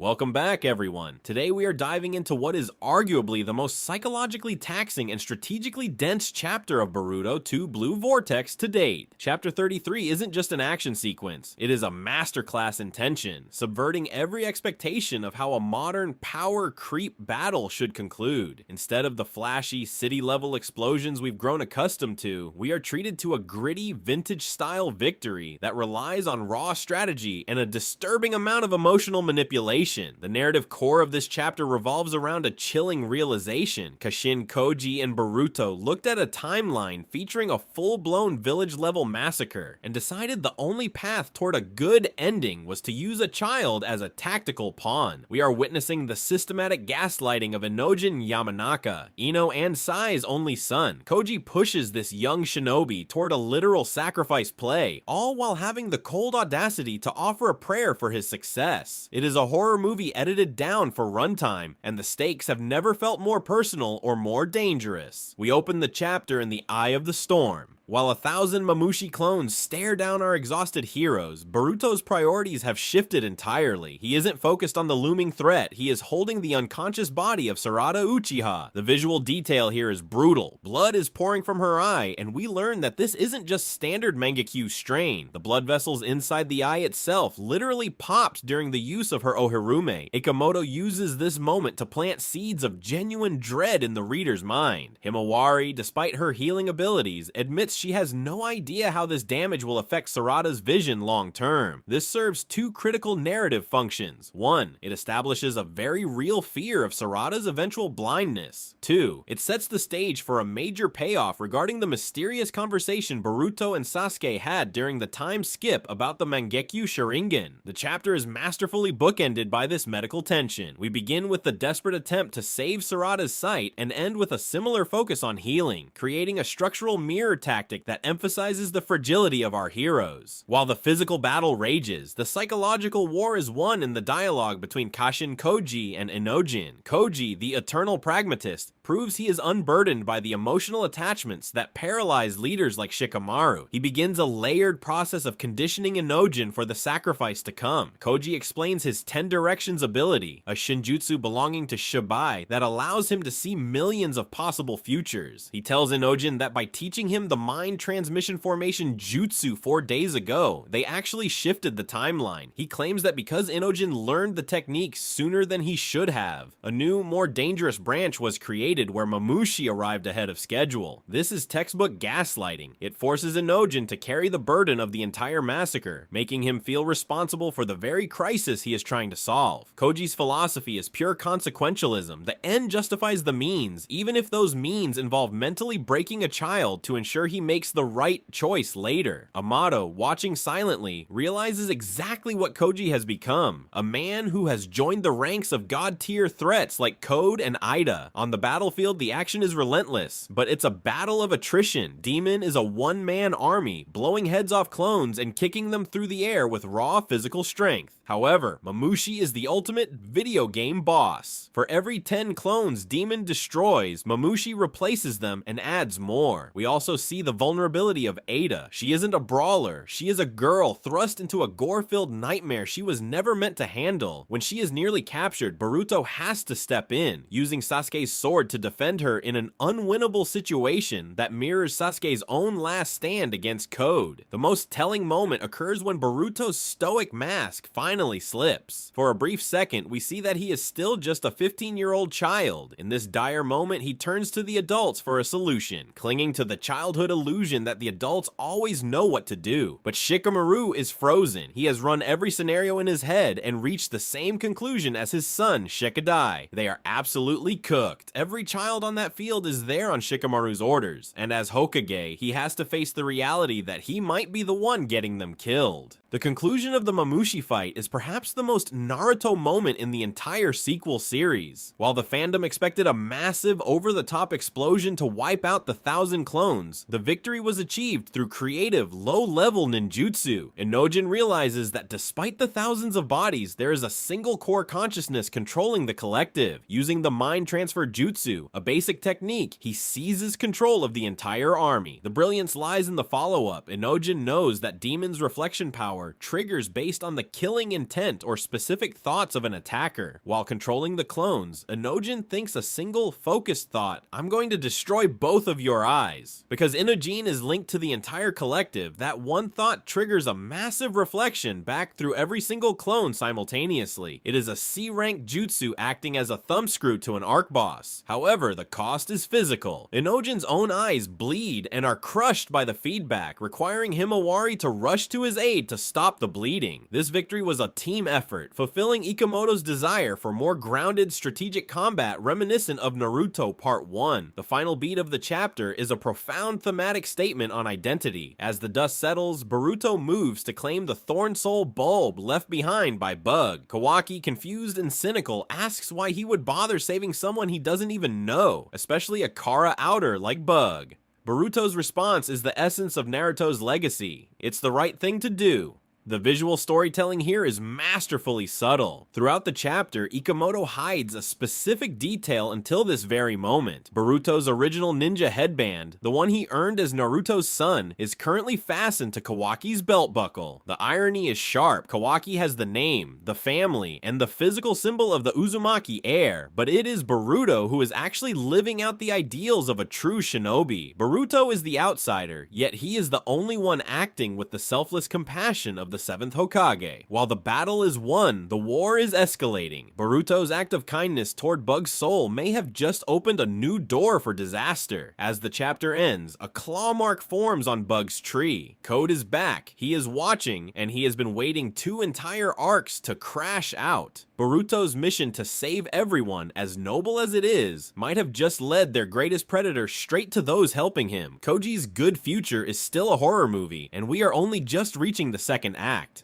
Welcome back, everyone. Today we are diving into what is arguably the most psychologically taxing and strategically dense chapter of Boruto 2 Blue Vortex to date. Chapter 33 isn't just an action sequence, it is a masterclass in tension, subverting every expectation of how a modern power creep battle should conclude. Instead of the flashy city-level explosions we've grown accustomed to, we are treated to a gritty, vintage-style victory that relies on raw strategy and a disturbing amount of emotional manipulation. The narrative core of this chapter revolves around a chilling realization. Kashin Koji and Boruto looked at a timeline featuring a full-blown village-level massacre and decided the only path toward a good ending was to use a child as a tactical pawn. We are witnessing the systematic gaslighting of Inojin Yamanaka, Ino and Sai's only son. Koji pushes this young shinobi toward a literal sacrifice play, all while having the cold audacity to offer a prayer for his success. It is a horror movie edited down for runtime, and the stakes have never felt more personal or more dangerous. We open the chapter in the eye of the storm. While 1,000 Mamushi clones stare down our exhausted heroes, Boruto's priorities have shifted entirely. He isn't focused on the looming threat, he is holding the unconscious body of Sarada Uchiha. The visual detail here is brutal. Blood is pouring from her eye, and we learn that this isn't just standard Mangekyou strain. The blood vessels inside the eye itself literally popped during the use of her Ohirume. Ikamoto uses this moment to plant seeds of genuine dread in the reader's mind. Himawari, despite her healing abilities, admits she has no idea how this damage will affect Sarada's vision long term. This serves two critical narrative functions. 1. It establishes a very real fear of Sarada's eventual blindness. 2. It sets the stage for a major payoff regarding the mysterious conversation Boruto and Sasuke had during the time skip about the Mangekyou Sharingan. The chapter is masterfully bookended by this medical tension. We begin with the desperate attempt to save Sarada's sight and end with a similar focus on healing, creating a structural mirror tactic that emphasizes the fragility of our heroes. While the physical battle rages, the psychological war is won in the dialogue between Kashin Koji and Inojin. Koji, the eternal pragmatist, proves he is unburdened by the emotional attachments that paralyze leaders like Shikamaru. He begins a layered process of conditioning Inojin for the sacrifice to come. Koji explains his 10 Directions ability, a Shinjutsu belonging to Shibai that allows him to see millions of possible futures. He tells Inojin that by teaching him the mind transmission formation jutsu 4 days ago, they actually shifted the timeline. He claims that because Inojin learned the technique sooner than he should have, a new, more dangerous branch was created where Mamushi arrived ahead of schedule. This is textbook gaslighting. It forces Inojin to carry the burden of the entire massacre, making him feel responsible for the very crisis he is trying to solve. Koji's philosophy is pure consequentialism. The end justifies the means, even if those means involve mentally breaking a child to ensure he makes the right choice later. Amato, watching silently, realizes exactly what Koji has become, a man who has joined the ranks of god-tier threats like Code and Ida. On the battlefield, the action is relentless, but it's a battle of attrition. Demon is a one-man army, blowing heads off clones and kicking them through the air with raw physical strength. However, Mamushi is the ultimate video game boss. For every 10 clones Demon destroys, Mamushi replaces them and adds more. We also see the vulnerability of Ada. She isn't a brawler, she is a girl thrust into a gore-filled nightmare she was never meant to handle. When she is nearly captured, Boruto has to step in, using Sasuke's sword to defend her in an unwinnable situation that mirrors Sasuke's own last stand against Code. The most telling moment occurs when Boruto's stoic mask finally slips. For a brief second, we see that he is still just a 15-year-old child. In this dire moment, he turns to the adults for a solution, clinging to the childhood illusion that the adults always know what to do. But Shikamaru is frozen. He has run every scenario in his head and reached the same conclusion as his son, Shikadai. They are absolutely cooked. Every child on that field is there on Shikamaru's orders, and as Hokage, he has to face the reality that he might be the one getting them killed. The conclusion of the Mamushi fight is perhaps the most Naruto moment in the entire sequel series. While the fandom expected a massive, over-the-top explosion to wipe out the 1,000 clones, the victory was achieved through creative, low-level ninjutsu. Inojin realizes that despite the thousands of bodies, there is a single core consciousness controlling the collective. Using the mind transfer jutsu, Jutsu, a basic technique. He seizes control of the entire army. The brilliance lies in the follow-up. Inojin knows that Demon's reflection power triggers based on the killing intent or specific thoughts of an attacker. While controlling the clones, Inojin thinks a single focused thought, "I'm going to destroy both of your eyes." Because Inojin is linked to the entire collective, that one thought triggers a massive reflection back through every single clone simultaneously. It is a C-rank jutsu acting as a thumbscrew to an arc boss. However, the cost is physical. Inojin's own eyes bleed and are crushed by the feedback, requiring Himawari to rush to his aid to stop the bleeding. This victory was a team effort, fulfilling Ikemoto's desire for more grounded strategic combat reminiscent of Naruto Part 1. The final beat of the chapter is a profound thematic statement on identity. As the dust settles, Boruto moves to claim the Thorn Soul bulb left behind by Bug. Kawaki, confused and cynical, asks why he would bother saving someone he doesn't even know, especially a Kara outer like Bug. Boruto's response is the essence of Naruto's legacy. It's the right thing to do. The visual storytelling here is masterfully subtle. Throughout the chapter, Ikemoto hides a specific detail until this very moment. Boruto's original ninja headband, the one he earned as Naruto's son, is currently fastened to Kawaki's belt buckle. The irony is sharp. Kawaki has the name, the family, and the physical symbol of the Uzumaki heir, but it is Boruto who is actually living out the ideals of a true shinobi. Boruto is the outsider, yet he is the only one acting with the selfless compassion of the 7th Hokage. While the battle is won, the war is escalating. Boruto's act of kindness toward Bug's soul may have just opened a new door for disaster. As the chapter ends, a claw mark forms on Bug's tree. Code is back, he is watching, and he has been waiting 2 entire arcs to crash out. Boruto's mission to save everyone, as noble as it is, might have just led their greatest predator straight to those helping him. Koji's good future is still a horror movie, and we are only just reaching the second act.